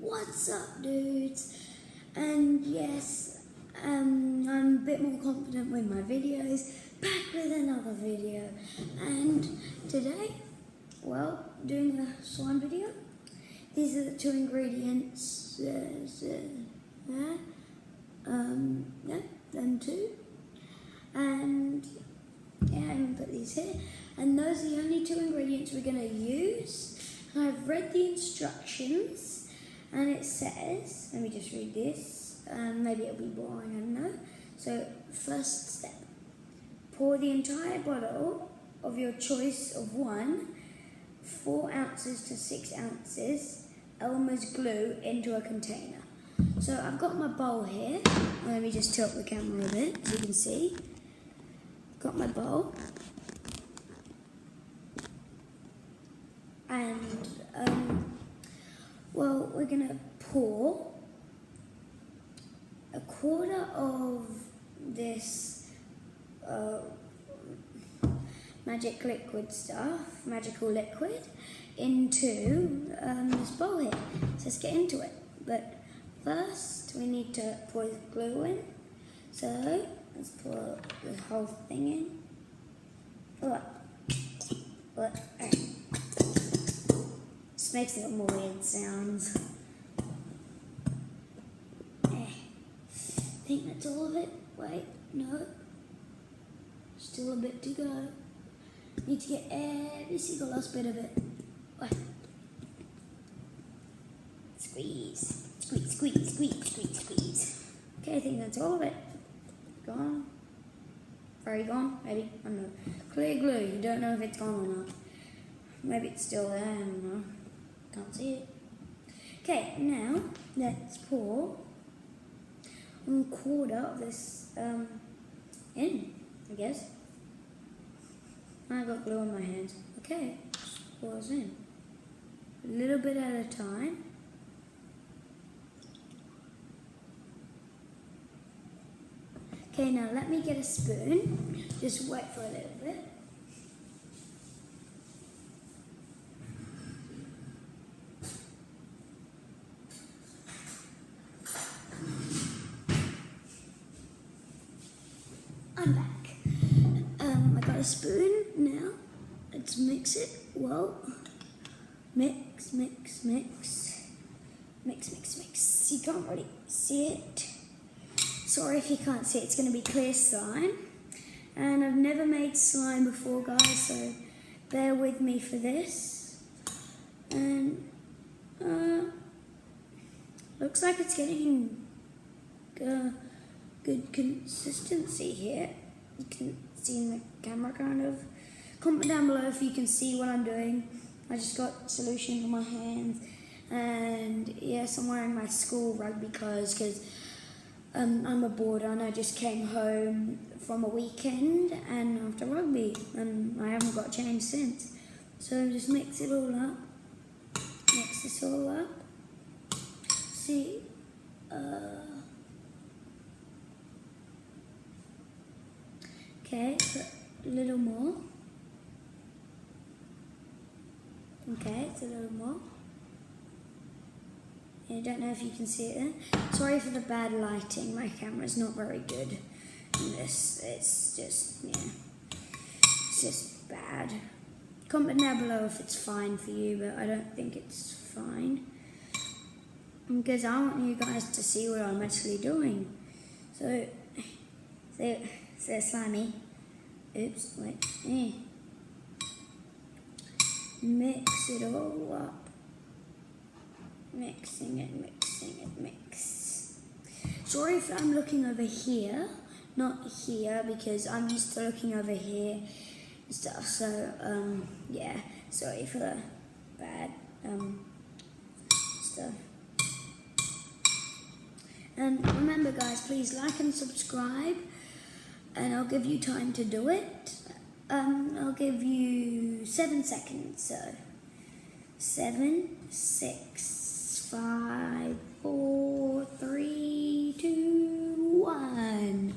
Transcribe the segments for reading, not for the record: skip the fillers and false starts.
What's up, dudes? And yes, I'm a bit more confident with my videos, back with another video. And today, well, doing a slime video. These are the two ingredients, them two. And yeah, I'm gonna put these here. And those are the only two ingredients we're gonna use. And I've read the instructions, and it says, let me just read this, maybe it'll be boring, I don't know. So, first step, pour the entire bottle of your choice of 4 ounces to 6 ounces ELMER'S glue into a container. So I've got my bowl here. Let me just tilt the camera a bit so you can see. Got my bowl. And, well, we're going to pour a quarter of this magical liquid into this bowl here. So let's get into it. But first, we need to pour the glue in. So let's pour the whole thing in. This makes a little more weird sounds. I think that's all of it. Wait, no. Still a bit to go. Need to get every single last bit of it. Wait. Squeeze. Squeeze, squeeze, squeeze, squeeze, squeeze. Okay, I think that's all of it. Gone. Very gone, maybe. I don't know. Clear glue. You don't know if it's gone or not. Maybe it's still there. I don't know. Can't see it. Okay, now let's pour 1/4 of this in, I guess. I got glue on my hands. Okay, pour this in. A little bit at a time. Okay, now let me get a spoon. Just wait for a little bit. I'm back. I got a spoon now. Let's mix it well. Mix, mix, mix. Mix, mix, mix. You can't really see it. Sorry if you can't see it. It's going to be clear slime. And I've never made slime before, guys, so bear with me for this. And looks like it's getting good consistency here. You can see in the camera kind of. Comment down below if you can see what I'm doing. I just got solution in my hands, and yes, I'm wearing my school rugby clothes because I'm a boarder and I just came home from a weekend and after rugby, and I haven't got changed since. So just mix it all up. Mix this all up. See. Okay, put a little more. Okay, it's a little more. I don't know if you can see it there. Sorry for the bad lighting. My camera's not very good in this. It's just, yeah. It's just bad. Comment down below if it's fine for you, but I don't think it's fine. Because I want you guys to see what I'm actually doing. So slimy. Oops, wait. Mix it all up. Mixing it, mix. Sorry if I'm looking over here, not here, because I'm used to looking over here and stuff. So, yeah, sorry for the bad stuff. And remember, guys, please like and subscribe. And I'll give you time to do it. I'll give you 7 seconds. So 7, 6, 5, 4, 3, 2, 1.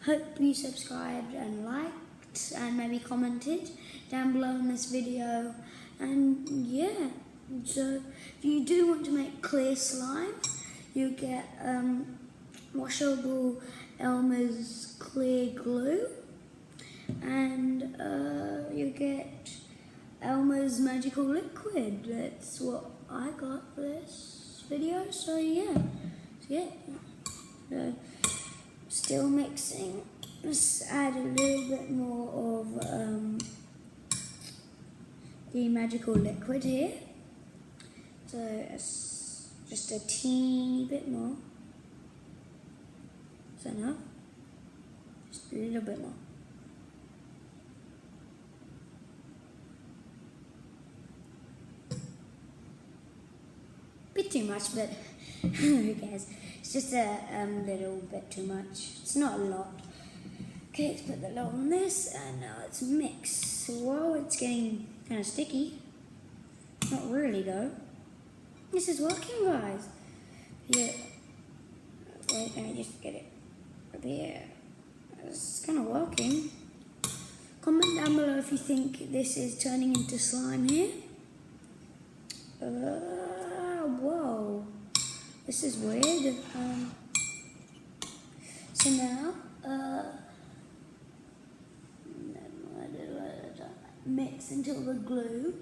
Hope you subscribed and liked and maybe commented down below in this video. And yeah, So if you do want to make clear slime, you get washable ELMER'S clear glue, and you get ELMER'S magical liquid. That's what I got for this video. So yeah, still mixing. Let's add a little bit more of the magical liquid here. So it's just a teeny bit more. Is that enough? Just a little bit more. Bit too much, but who cares? It's just a little bit too much. It's not a lot. Okay, let's put the lot on this, and now let's mix. So while it's getting kind of sticky, not really though. This is working, guys. Yeah. Wait, let me just get it up here. It's kind of working. Comment down below if you think this is turning into slime here. Whoa. This is weird. So now, mix until the glue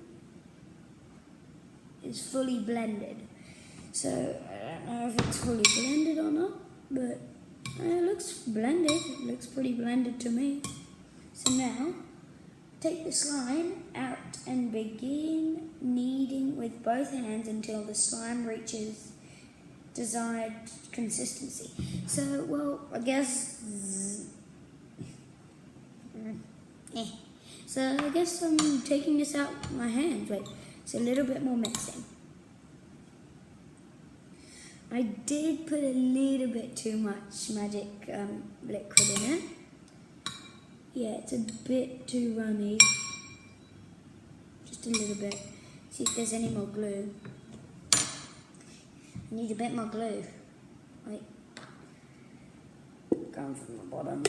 is fully blended. So I don't know if it's fully blended or not, but it looks blended. It looks pretty blended to me. So now, take the slime out and begin kneading with both hands until the slime reaches desired consistency. So, well, I guess... So I guess I'm taking this out with my hands. Wait, it's a little bit more mixing. I did put a little bit too much magic liquid in it. Yeah, it's a bit too runny. Just a little bit. See if there's any more glue. I need a bit more glue. Wait. Going from the bottom.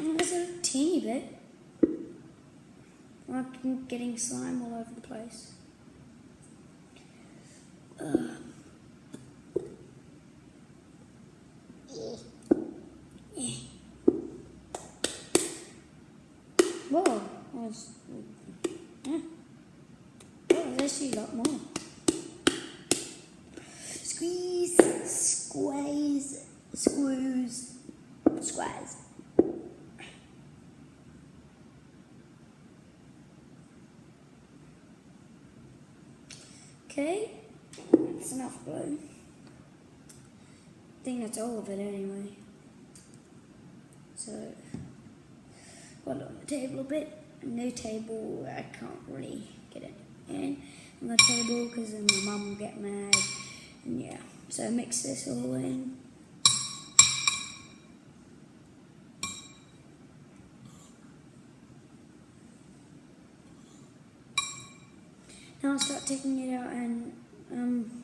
There's a teeny bit. I'm getting slime all over the place. Whoa, there's actually a lot more. Squeeze, squeeze, squeeze, squeeze. Okay, that's enough glue. I think that's all of it anyway. So, got it on the table a bit. A new table, I can't really get it in on the table because then my mum will get mad. And yeah, so mix this all in. Now I'll start taking it out and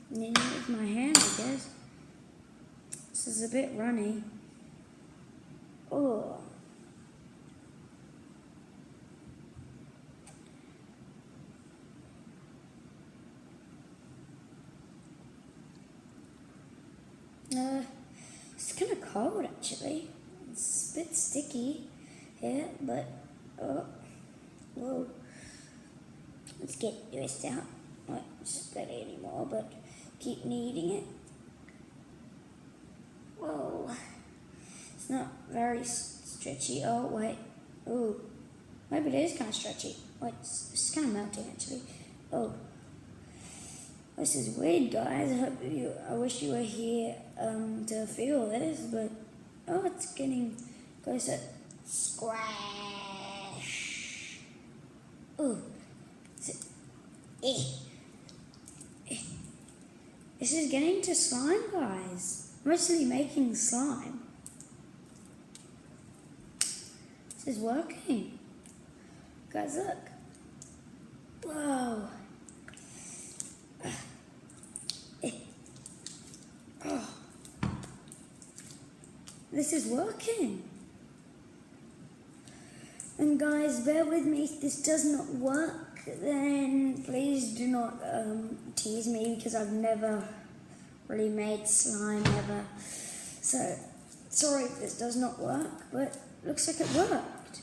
kneading it with my hand, I guess. This is a bit runny. Oh. It's kind of cold actually. It's a bit sticky here, but whoa. Let's get this out. Not spread it anymore, but keep kneading it. Whoa. It's not very stretchy. Oh, wait. Oh. Maybe it is kind of stretchy. Wait, it's kind of melting actually. Oh. This is weird, guys. I wish you were here to feel this, but oh, it's getting closer. Squash. Ooh. This is getting to slime, guys. I'm actually making slime. This is working. Guys, look. Whoa. Oh. This is working. And guys, bear with me if this does not work. then please do not tease me, because I've never really made slime ever. So, sorry if this does not work, but looks like it worked.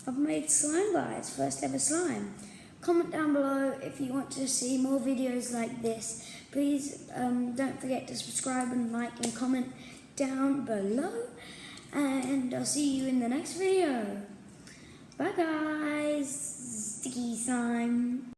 I've made slime, guys, first ever slime. Comment down below if you want to see more videos like this. Please don't forget to subscribe and like and comment down below. And I'll see you in the next video. Bye guys. Sticky slime.